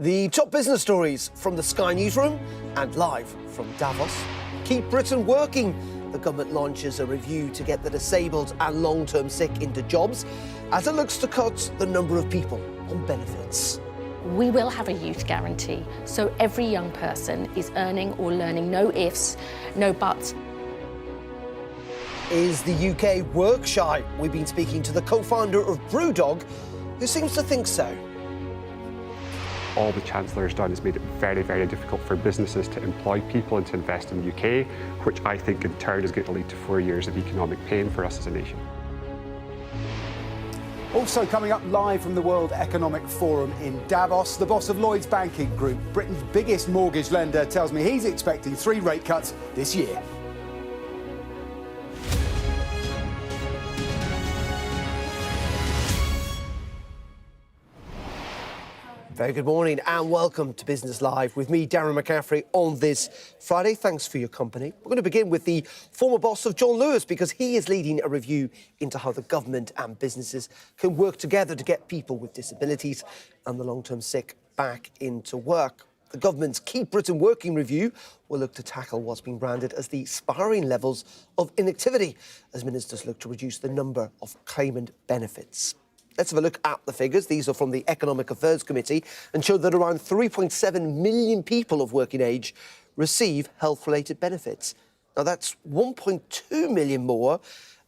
The top business stories from the Sky Newsroom and live from Davos. Keep Britain working. The government launches a review to get the disabled and long-term sick into jobs as it looks to cut the number of people on benefits. We will have a youth guarantee, so every young person is earning or learning, no ifs, no buts. Is the UK work shy? We've been speaking to the co-founder of Brewdog, who seems to think so. All the Chancellor has done is made it very, very difficult for businesses to employ people and to invest in the UK, which I think in turn is going to lead to 4 years of economic pain for us as a nation. Also coming up live from the World Economic Forum in Davos, the boss of Lloyds Banking Group, Britain's biggest mortgage lender, tells me he's expecting 3 rate cuts this year. Very good morning and welcome to Business Live with me, Darren McCaffrey, on this Friday. Thanks for your company. We're going to begin with the former boss of John Lewis because he is leading a review into how the government and businesses can work together to get people with disabilities and the long-term sick back into work. The government's Keep Britain Working review will look to tackle what's been branded as the spiralling levels of inactivity as ministers look to reduce the number of claimant benefits. Let's have a look at the figures. These are from the Economic Affairs Committee and show that around 3.7 million people of working age receive health-related benefits. Now, that's 1.2 million more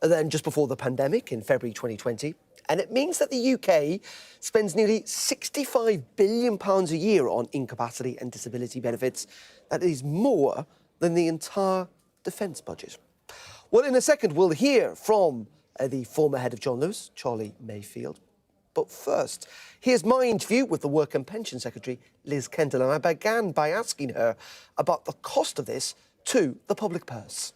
than just before the pandemic in February 2020. And it means that the UK spends nearly £65 billion a year on incapacity and disability benefits. That is more than the entire defence budget. Well, in a second, we'll hear from the former head of John Lewis, Charlie Mayfield. But first, here's my interview with the Work and Pension Secretary, Liz Kendall, and I began by asking her about the cost of this to the public purse.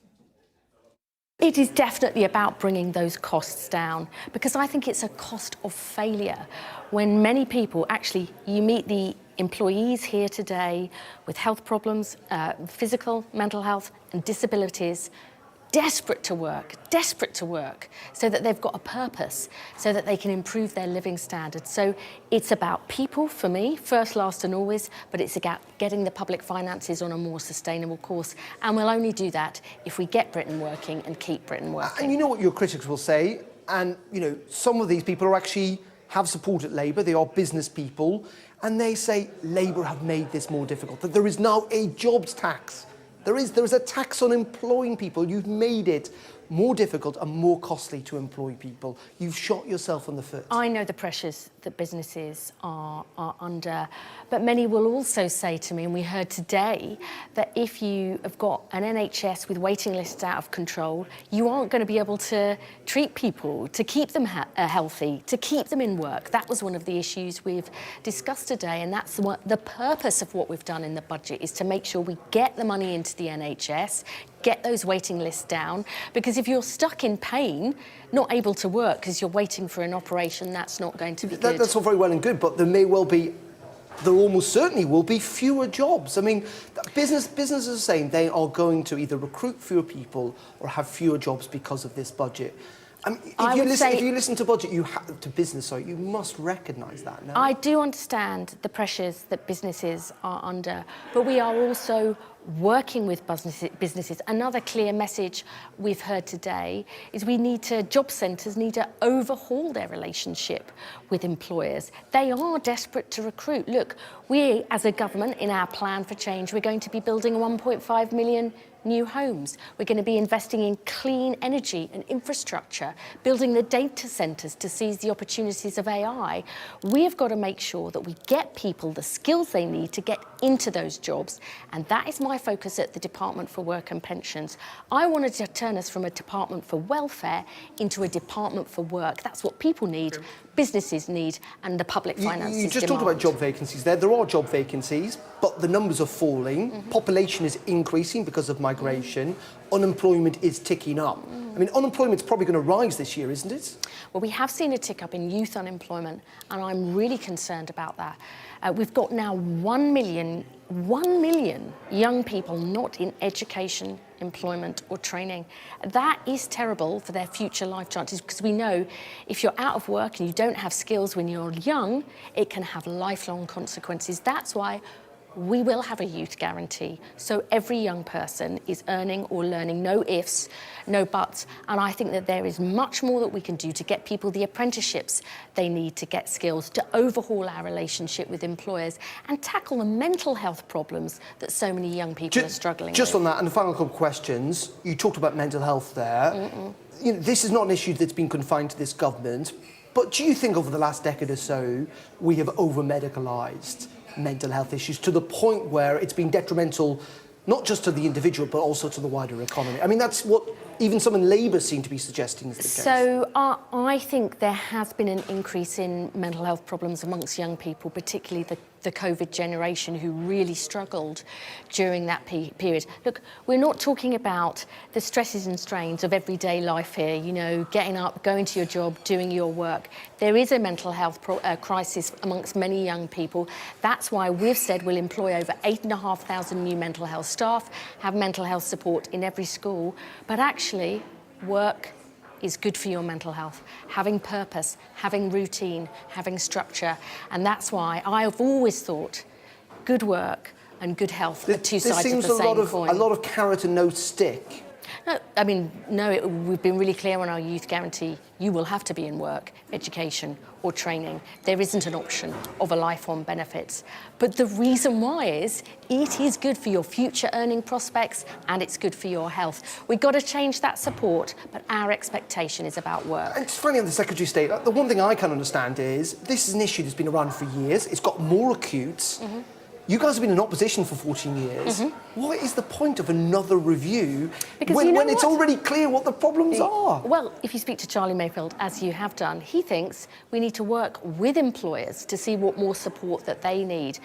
It is definitely about bringing those costs down because I think it's a cost of failure when many people, actually, you meet the employees here today with health problems, physical, mental health and disabilities, desperate to work so that they've got a purpose, so that they can improve their living standards. So it's about people, for me, first, last and always, but it's about getting the public finances on a more sustainable course. And we'll only do that if we get Britain working and keep Britain working. And you know what your critics will say, and, you know, some of these people are actually have supported Labour, they are business people, and they say Labour have made this more difficult, that there is now a jobs tax. There is a tax on employing people. You've made it more difficult and more costly to employ people. You've shot yourself in the foot. I know the pressures that businesses are under, but many will also say to me, and we heard today, that if you have got an NHS with waiting lists out of control, you aren't going to be able to treat people, to keep them healthy, to keep them in work. That was one of the issues we've discussed today, and that's what the purpose of what we've done in the budget is to make sure we get the money into the NHS, get those waiting lists down, because if you're stuck in pain, not able to work because you're waiting for an operation, that's not going to be good. That's all very well and good, but there almost certainly will be fewer jobs. I mean, businesses are saying they are going to either recruit fewer people or have fewer jobs because of this budget. I mean, if you listen to budget, to business, sorry, you must recognise that now. I do understand the pressures that businesses are under, but we are also working with businesses. Another clear message we've heard today is job centres need to overhaul their relationship with employers. They are desperate to recruit. Look, we as a government, in our plan for change, we're going to be building 1.5 million new homes. We're going to be investing in clean energy and infrastructure, building the data centres to seize the opportunities of AI. We have got to make sure that we get people the skills they need to get into those jobs, and that is my focus at the Department for Work and Pensions. I wanted to turn us from a Department for Welfare into a Department for Work. That's what people need, businesses need, and the public finances You just talked about job vacancies there. There are job vacancies, but the numbers are falling. Population is increasing because of migration. Unemployment is ticking up. I mean, unemployment's probably going to rise this year, isn't it? Well, we have seen a tick up in youth unemployment, and I'm really concerned about that. We've got now 1 million young people not in education employment or training. That is terrible for their future life chances, because we know if you're out of work and you don't have skills when you're young, it can have lifelong consequences. That's why we will have a youth guarantee, so every young person is earning or learning, no ifs, no buts. And I think that there is much more that we can do to get people the apprenticeships they need to get skills, to overhaul our relationship with employers and tackle the mental health problems that so many young people are struggling just with. on that, and the final couple of questions, you talked about mental health there. You know, this is not an issue that's been confined to this government, but do you think over the last decade or so we have over-medicalised mental health issues to the point where it's been detrimental not just to the individual but also to the wider economy? I mean, that's what even some in Labour seem to be suggesting is the case. So I think there has been an increase in mental health problems amongst young people, particularly the COVID generation, who really struggled during that period. Look, we're not talking about the stresses and strains of everyday life here, you know, getting up, going to your job, doing your work. There is a mental health crisis amongst many young people. That's why we've said we'll employ over 8,500 new mental health staff, have mental health support in every school. But actually, work is good for your mental health. Having purpose, having routine, having structure. And that's why I've always thought good work and good health are two sides of the same coin. A lot of carrot and no stick. No, I mean, no, we've been really clear on our youth guarantee. You will have to be in work, education or training. There isn't an option of a life on benefits. But the reason why is it is good for your future earning prospects and it's good for your health. We've got to change that support, but our expectation is about work. And it's funny on the Secretary of State, the one thing I can understand is this is an issue that's been around for years. It's got more acute. You guys have been in opposition for 14 years. What is the point of another review when it's already clear what the problems are? Well, if you speak to Charlie Mayfield, as you have done, he thinks we need to work with employers to see what more support that they need.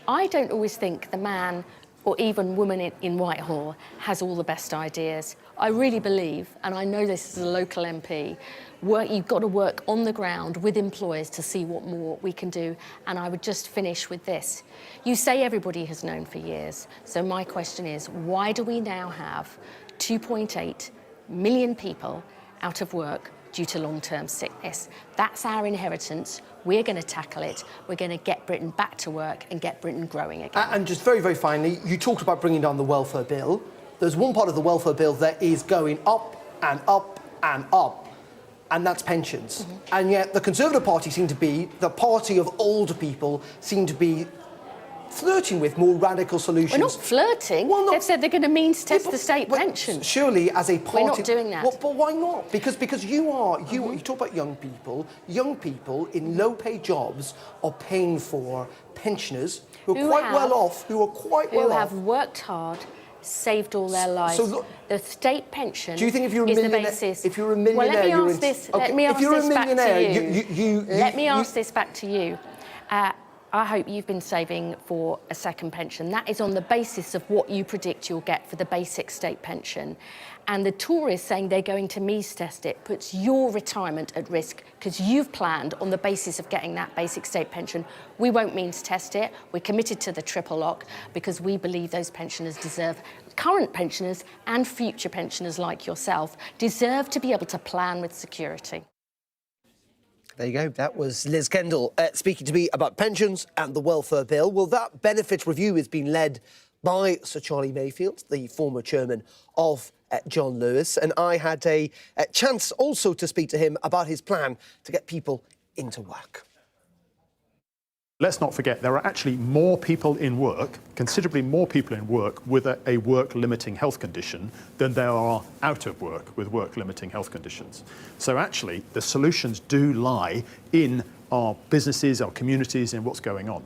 I don't always think the man or even woman in Whitehall has all the best ideas. I really believe, and I know this as a local MP, you've got to work on the ground with employers to see what more we can do. And I would just finish with this. You say everybody has known for years. So my question is, why do we now have 2.8 million people out of work due to long-term sickness? That's our inheritance. We're going to tackle it. We're going to get Britain back to work and get Britain growing again. And just very, very finally, you talked about bringing down the welfare bill. There's one part of the welfare bill that is going up and up and up, and that's pensions. And yet the Conservative Party seem to be the party of older people, seem to be flirting with more radical solutions. We're not flirting. Well, They've said they're going to means test the state pension. Surely, as a party, we're not doing that. Well, but why not? Because you talk about young people. Young people in low-paid jobs are paying for pensioners who are quite well off, who have worked hard, saved all their lives. So look, the state pension do you think if you're is the basis. If you're a millionaire, well, let me ask this. Okay, let me ask this back to you. Let me ask this back to you. I hope you've been saving for a second pension. That is on the basis of what you predict you'll get for the basic state pension. And the Tories saying they're going to means test it puts your retirement at risk because you've planned on the basis of getting that basic state pension. We won't means test it. We're committed to the triple lock because we believe those pensioners deserve, current pensioners and future pensioners like yourself, deserve to be able to plan with security. There you go. That was Liz Kendall speaking to me about pensions and the welfare bill. Well, that benefits review is being led by Sir Charlie Mayfield, the former chairman of John Lewis. And I had a chance also to speak to him about his plan to get people into work. Let's not forget, there are actually more people in work, considerably more people in work with a work-limiting health condition than there are out of work with work-limiting health conditions. So actually, the solutions do lie in our businesses, our communities, and what's going on.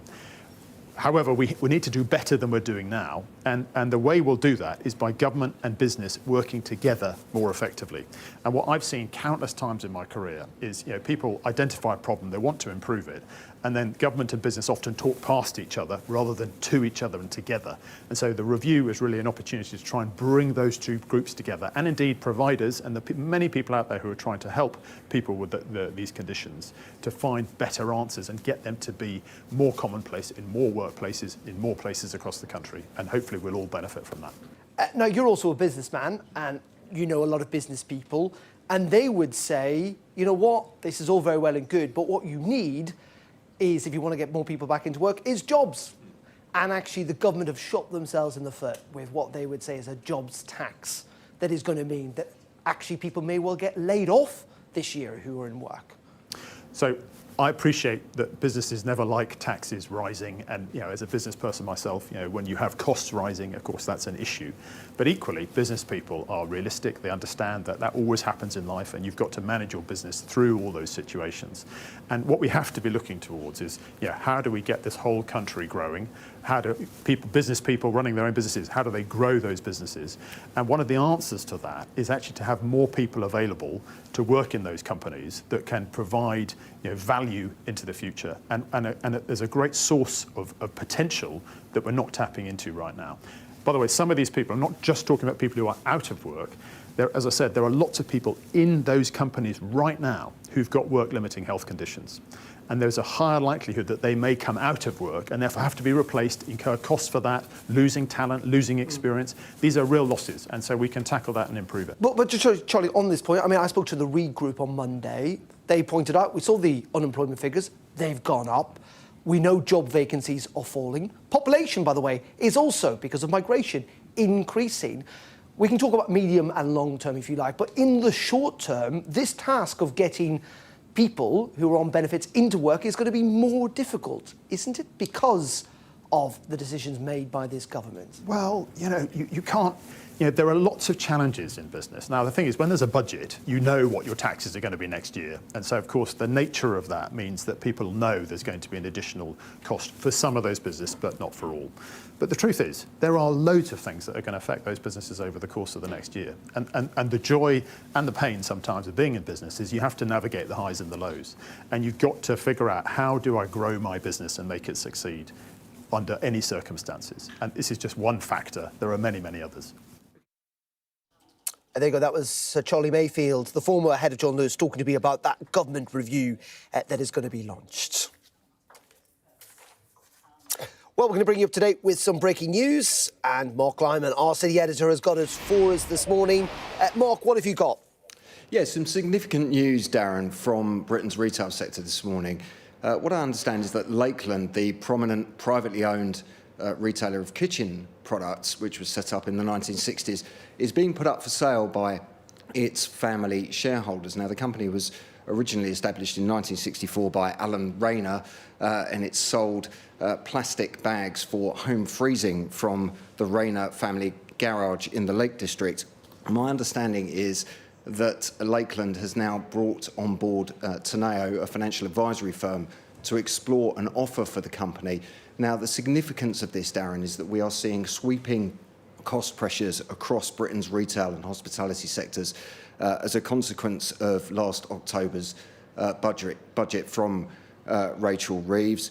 However, we need to do better than we're doing now, and the way we'll do that is by government and business working together more effectively. And what I've seen countless times in my career is, people identify a problem, they want to improve it, and then government and business often talk past each other rather than to each other and together. And so the review is really an opportunity to try and bring those two groups together, and indeed providers and the many people out there who are trying to help people with these conditions to find better answers and get them to be more commonplace in more workplaces, in more places across the country. And hopefully we'll all benefit from that. Now, you're also a businessman, and you know a lot of business people, and they would say, you know what, this is all very well and good, but what you need is, if you want to get more people back into work, is jobs. And actually, the government have shot themselves in the foot with what they would say is a jobs tax that is going to mean that actually people may well get laid off this year who are in work. So I appreciate that businesses never like taxes rising, and as a business person myself, when you have costs rising, of course that's an issue. But equally, business people are realistic. They understand that that always happens in life, and you've got to manage your business through all those situations. And what we have to be looking towards is, how do we get this whole country growing? How do business people running their own businesses, how do they grow those businesses? And one of the answers to that is actually to have more people available to work in those companies that can provide value into the future. And there's a great source of potential that we're not tapping into right now. By the way, some of these people, I'm not just talking about people who are out of work. As I said, there are lots of people in those companies right now who've got work-limiting health conditions. And there's a higher likelihood that they may come out of work and therefore have to be replaced, incur costs for that, losing talent, losing experience. These are real losses, and so we can tackle that and improve it. But just, Charlie, on this point, I spoke to the Reed Group on Monday. They pointed out, we saw the unemployment figures, they've gone up. We know job vacancies are falling. Population, by the way, is also, because of migration, increasing. We can talk about medium and long term if you like, but in the short term, this task of getting people who are on benefits into work is going to be more difficult, isn't it? Because of the decisions made by this government. Well, you can't, there are lots of challenges in business. Now, the thing is, when there's a budget, you know what your taxes are going to be next year. And so, of course, the nature of that means that people know there's going to be an additional cost for some of those businesses, but not for all. But the truth is, there are loads of things that are going to affect those businesses over the course of the next year. And the joy and the pain sometimes of being in business is you have to navigate the highs and the lows. And you've got to figure out, how do I grow my business and make it succeed under any circumstances? And this is just one factor. There are many, many others. There you go. That was Sir Charlie Mayfield, the former head of John Lewis, talking to me about that government review that is going to be launched. Well, we're going to bring you up to date with some breaking news, and Mark Lyman, our city editor, has got us for us this morning. Mark, what have you got? Yes, some significant news, Darren, from Britain's retail sector this morning. What I understand is that Lakeland, the prominent privately owned retailer of kitchen products, which was set up in the 1960s, is being put up for sale by its family shareholders. Now, the company was originally established in 1964 by Alan Rayner, and it sold plastic bags for home freezing from the Rayner family garage in the Lake District. My understanding is that Lakeland has now brought on board Teneo, a financial advisory firm, to explore an offer for the company. Now, the significance of this, Darren, is that we are seeing sweeping cost pressures across Britain's retail and hospitality sectors as a consequence of last October's budget from Rachel Reeves.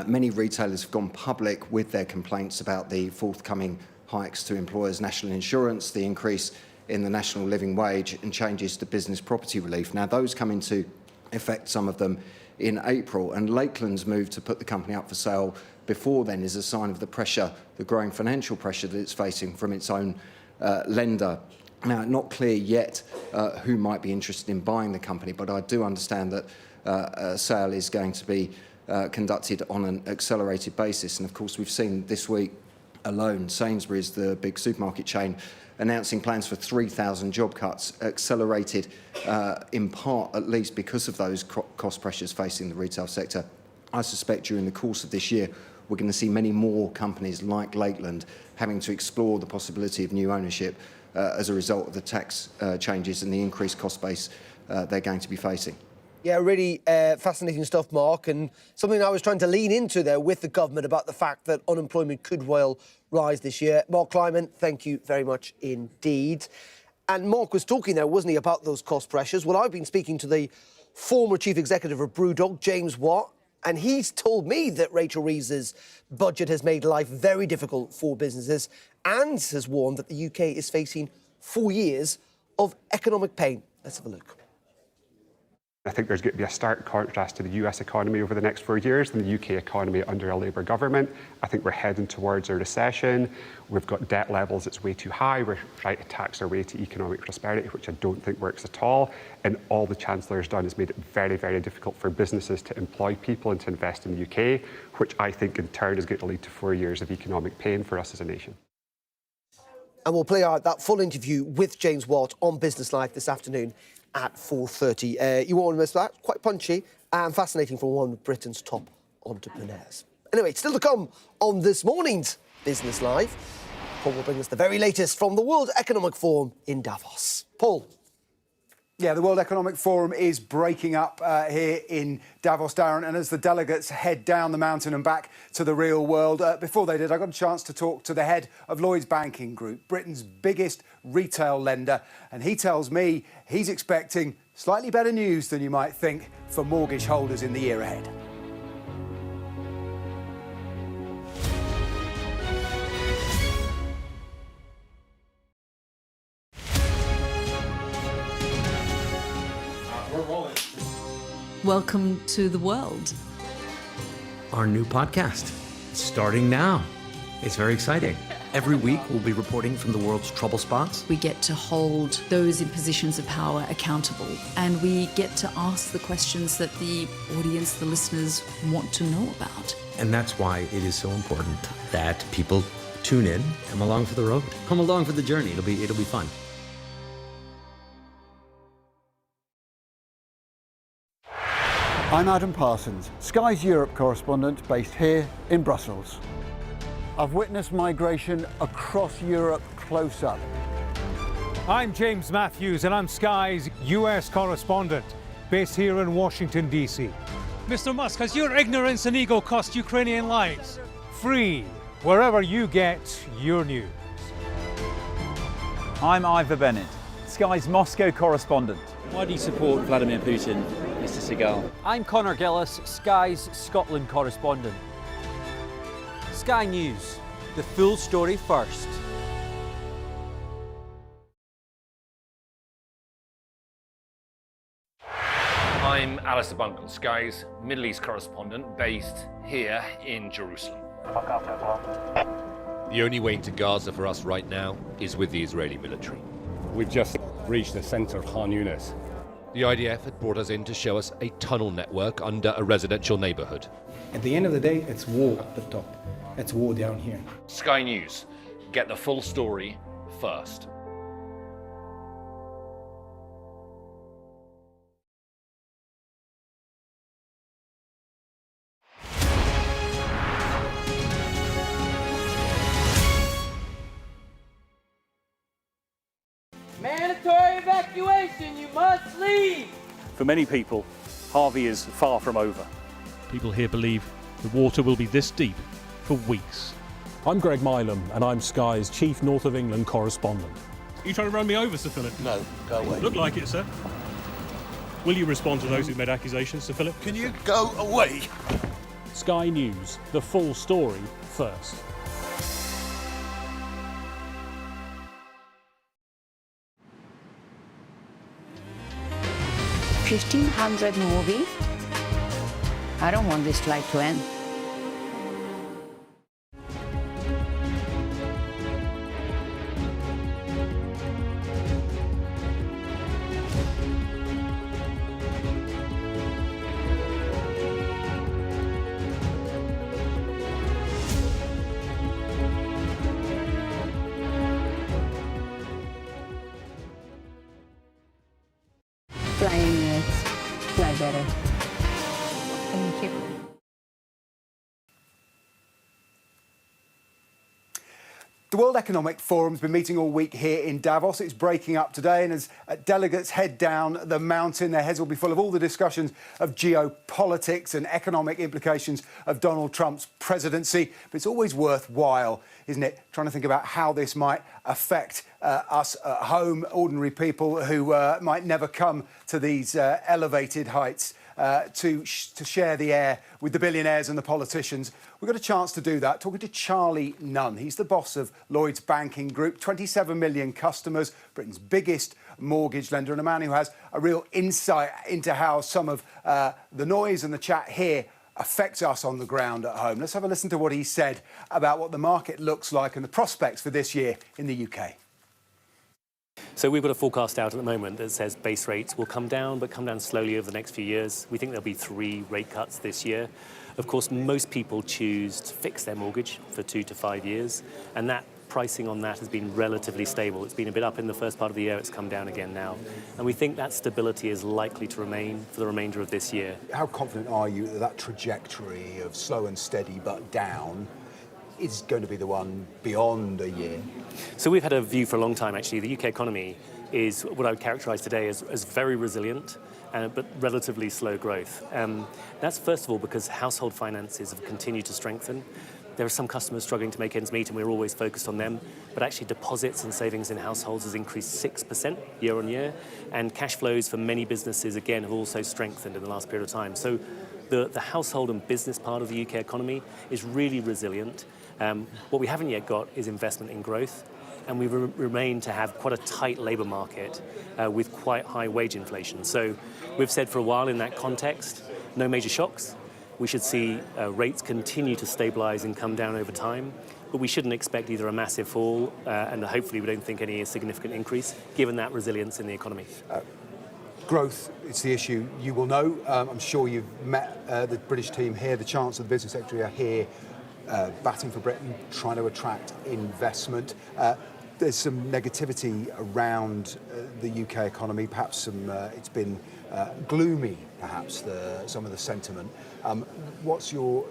Many retailers have gone public with their complaints about the forthcoming hikes to employers' national insurance, the increase in the national living wage, and changes to business property relief. Now, those come into effect, some of them, in April, and Lakeland's move to put the company up for sale before then is a sign of the pressure, the growing financial pressure that it's facing from its own lender. Now, not clear yet who might be interested in buying the company, but I do understand that a sale is going to be conducted on an accelerated basis. And of course, we've seen this week alone Sainsbury's, the big supermarket chain, announcing plans for 3,000 job cuts, accelerated in part, at least, because of those cost pressures facing the retail sector. I suspect during the course of this year, we're going to see many more companies like Lakeland having to explore the possibility of new ownership as a result of the tax changes and the increased cost base they're going to be facing. Yeah, really fascinating stuff, Mark, and something I was trying to lean into there with the government about the fact that unemployment could well rise this year. Mark Lyman, thank you very much indeed. And Mark was talking there, wasn't he, about those cost pressures? Well, I've been speaking to the former chief executive of Brewdog, James Watt, and he's told me that Rachel Reeves's budget has made life very difficult for businesses and has warned that the UK is facing 4 years of economic pain. Let's have a look. I think there's going to be a stark contrast to the US economy over the next 4 years and the UK economy under a Labour government. I think we're heading towards a recession. We've got debt levels that's way too high. We're trying to tax our way to economic prosperity, which I don't think works at all. And all the Chancellor's done is made it very, very difficult for businesses to employ people and to invest in the UK, which I think in turn is going to lead to 4 years of economic pain for us as a nation. And we'll play out that full interview with James Watt on Business Live this afternoon at 4:30. You won't miss that. Quite punchy and fascinating from one of Britain's top entrepreneurs. Anyway, still to come on this morning's Business Live. Paul will bring us the very latest from the World Economic Forum in Davos. Paul. Yeah, the World Economic Forum is breaking up here in Davos, Darren, and as the delegates head down the mountain and back to the real world, before they did, I got a chance to talk to the head of Lloyds Banking Group, Britain's biggest retail lender, and he tells me he's expecting slightly better news than you might think for mortgage holders in the year ahead. Welcome to the world. Our new podcast, starting now. It's very exciting. Every week we'll be reporting from the world's trouble spots. We get to hold those in positions of power accountable, and we get to ask the questions that the audience, the listeners, want to know about. And that's why it is so important that people tune in, come along for the road, come along for the journey. It'll be fun. I'm Adam Parsons, Sky's Europe correspondent based here in Brussels. I've witnessed migration across Europe close up. I'm James Matthews and I'm Sky's US correspondent based here in Washington, D.C. Mr. Musk, has your ignorance and ego cost Ukrainian lives? Free, wherever you get your news. I'm Ivor Bennett, Sky's Moscow correspondent. Why do you support Vladimir Putin, Mr. Seagal? I'm Conor Gillis, Sky's Scotland correspondent. Sky News, the full story first. I'm Alistair Bunkle, Sky's Middle East correspondent based here in Jerusalem. The only way into Gaza for us right now is with the Israeli military. We've just reached the centre of Khan Yunis. The IDF had brought us in to show us a tunnel network under a residential neighbourhood. At the end of the day, it's war at the top. It's war down here. Sky News, get the full story first. Mandatory evacuation, you must leave! For many people, Harvey is far from over. People here believe the water will be this deep for weeks. I'm Greg Milam and I'm Sky's Chief North of England correspondent. Are you trying to run me over, Sir Philip? No, go away. Look like it, sir. Will you respond to those who made accusations, Sir Philip? Can you go away? Sky News, the full story first. 1,500 movies? I don't want this flight to end. Fly better. Thank you. The World Economic Forum's been meeting all week here in Davos. It's breaking up today, and as delegates head down the mountain, their heads will be full of all the discussions of geopolitics and economic implications of Donald Trump's presidency. But it's always worthwhile, isn't it, trying to think about how this might affect us at home, ordinary people who might never come to these elevated heights to share the air with the billionaires and the politicians. We got a chance to do that talking to Charlie Nunn. He's the boss of Lloyds Banking Group, 27 million customers, Britain's biggest mortgage lender, and a man who has a real insight into how some of the noise and the chat here affects us on the ground at home. Let's have a listen to what he said about what the market looks like and the prospects for this year in the UK. So we've got a forecast out at the moment that says base rates will come down, but come down slowly over the next few years. We think there'll be 3 rate cuts this year. Of course, most people choose to fix their mortgage for 2 to 5 years, and that pricing on that has been relatively stable. It's been a bit up in the first part of the year, it's come down again now. And we think that stability is likely to remain for the remainder of this year. How confident are you that that trajectory of slow and steady but down is going to be the one beyond a year? So we've had a view for a long time, actually. The UK economy is what I would characterise today as very resilient, but relatively slow growth. That's first of all because household finances have continued to strengthen. There are some customers struggling to make ends meet, and we're always focused on them. But actually, deposits and savings in households has increased 6% year on year, and cash flows for many businesses, again, have also strengthened in the last period of time. So the household and business part of the UK economy is really resilient. What we haven't yet got is investment in growth, and we remain to have quite a tight labour market with quite high wage inflation. So we've said for a while in that context, no major shocks. We should see rates continue to stabilise and come down over time, but we shouldn't expect either a massive fall and hopefully we don't think any significant increase, given that resilience in the economy. Growth, it's the issue you will know. I'm sure you've met the British team here. The Chancellor, the Business Secretary are here batting for Britain, trying to attract investment. There's some negativity around the UK economy. Perhaps it's been gloomy, perhaps, some of the sentiment. What's your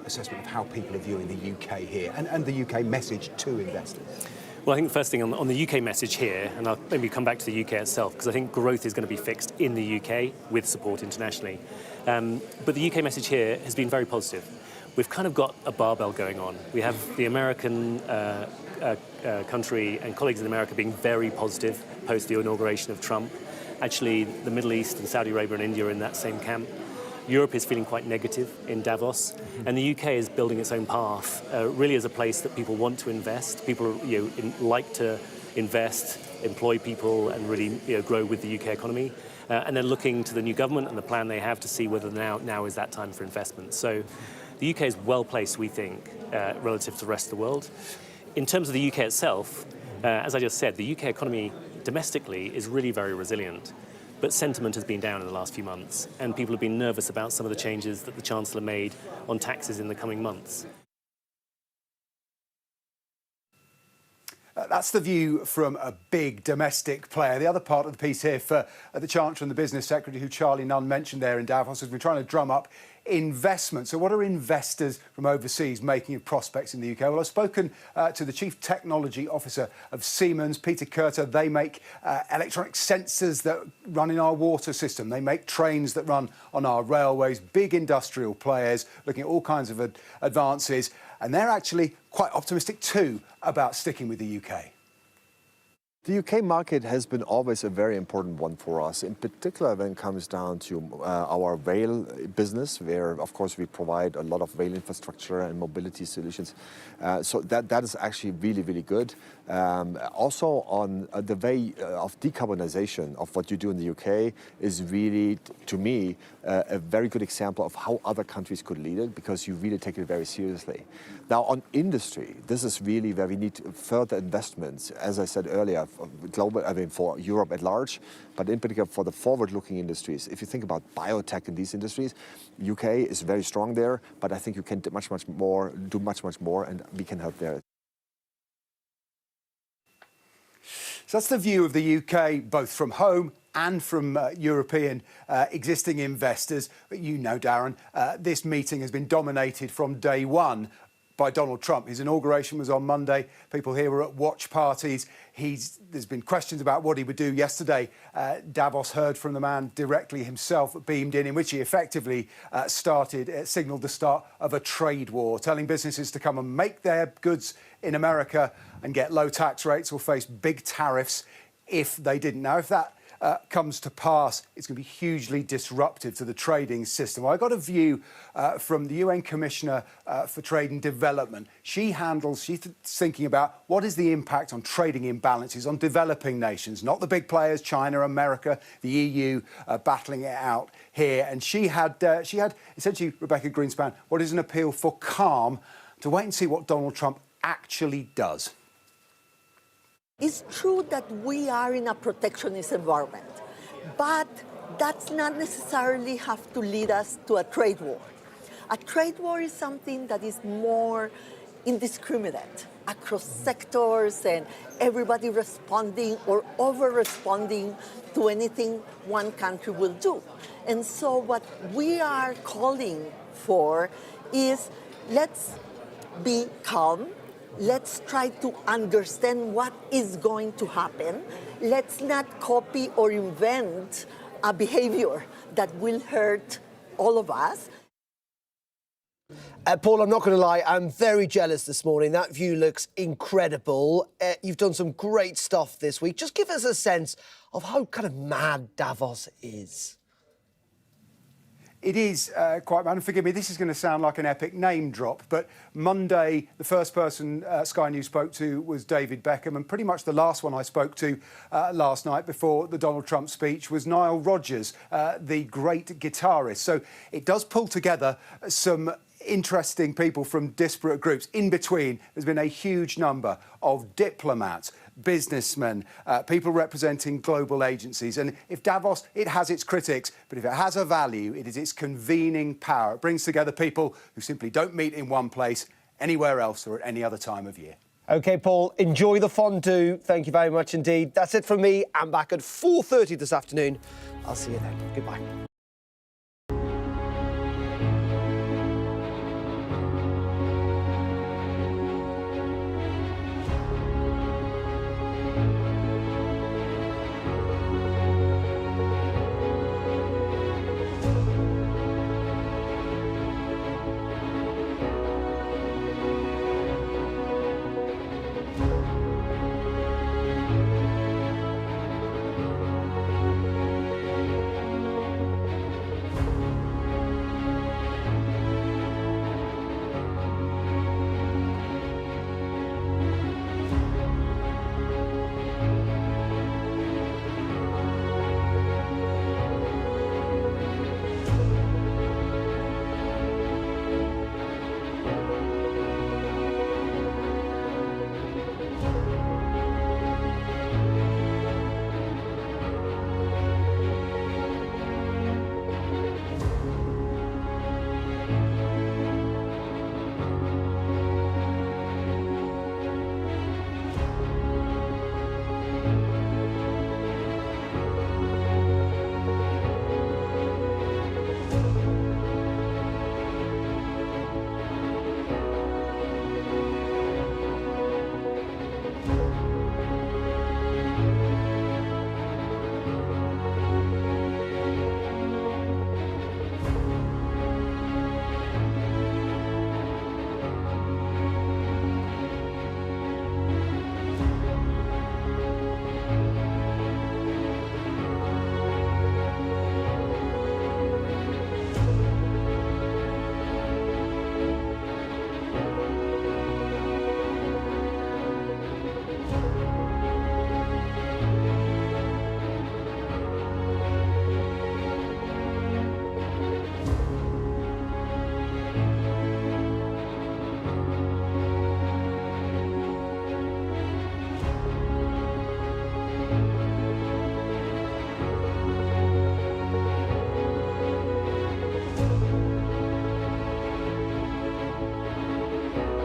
assessment of how people are viewing the UK here and the UK message to investors? Well, I think the first thing on the UK message here, and I'll maybe come back to the UK itself, because I think growth is going to be fixed in the UK with support internationally. But the UK message here has been very positive. We've kind of got a barbell going on. We have the American country and colleagues in America being very positive post the inauguration of Trump. Actually, the Middle East and Saudi Arabia and India are in that same camp. Europe is feeling quite negative in Davos, and the UK is building its own path, really as a place that people want to invest. People like to invest, employ people, and really grow with the UK economy. And they're looking to the new government and the plan they have to see whether now is that time for investment. So the UK is well placed, we think, relative to the rest of the world. In terms of the UK itself, as I just said, the UK economy domestically is really very resilient. But sentiment has been down in the last few months, and people have been nervous about some of the changes that the Chancellor made on taxes in the coming months. That's the view from a big domestic player. The other part of the piece here for the Chancellor and the Business Secretary, who Charlie Nunn mentioned there in Davos, has been trying to drum up investment. So what are investors from overseas making of prospects in the UK? Well, I've spoken to the Chief Technology Officer of Siemens, Peter Kurter. They make electronic sensors that run in our water system. They make trains that run on our railways, big industrial players looking at all kinds of advances. And they're actually quite optimistic too about sticking with the UK. The UK market has been always a very important one for us, in particular when it comes down to our rail business, where, of course, we provide a lot of rail infrastructure and mobility solutions. So that is actually really, really good. Also, on the way of decarbonization of what you do in the UK is really, to me, a very good example of how other countries could lead it, because you really take it very seriously. Now, on industry, this is really where we need further investments, as I said earlier, global, for Europe at large, but in particular for the forward-looking industries. If you think about biotech in these industries, UK is very strong there, but I think you can do much more, and we can help there. So that's the view of the UK, both from home and from European existing investors. But you know, Darren, this meeting has been dominated from day one by Donald Trump. His inauguration was on Monday. People here were at watch parties. There's been questions about what he would do yesterday. Davos heard from the man directly himself, beamed in which he effectively signalled the start of a trade war, telling businesses to come and make their goods in America and get low tax rates or face big tariffs if they didn't. Now, if that comes to pass, it's going to be hugely disruptive to the trading system. Well, I got a view from the UN Commissioner for Trade and Development. She's thinking about what is the impact on trading imbalances on developing nations, not the big players, China, America, the EU, battling it out here. And she had essentially, Rebecca Greenspan, what is an appeal for calm to wait and see what Donald Trump actually does. It's true that we are in a protectionist environment, but that's not necessarily have to lead us to a trade war. A trade war is something that is more indiscriminate across sectors and everybody responding or over-responding to anything one country will do. And so what we are calling for is let's be calm. Let's try to understand what is going to happen. Let's not copy or invent a behavior that will hurt all of us. Paul, I'm not going to lie, I'm very jealous this morning. That view looks incredible. You've done some great stuff this week. Just give us a sense of how kind of mad Davos is. It is quite mad, and forgive me, this is going to sound like an epic name drop, but Monday, the first person Sky News spoke to was David Beckham, and pretty much the last one I spoke to last night before the Donald Trump speech was Nile Rodgers, the great guitarist. So it does pull together some interesting people from disparate groups. In between, there's been a huge number of diplomats, businessmen, people representing global agencies. And if Davos, it has its critics, but if it has a value, it is its convening power. It brings together people who simply don't meet in one place anywhere else or at any other time of year. OK, Paul, enjoy the fondue. Thank you very much indeed. That's it from me. I'm back at 4:30 this afternoon. I'll see you then. Goodbye.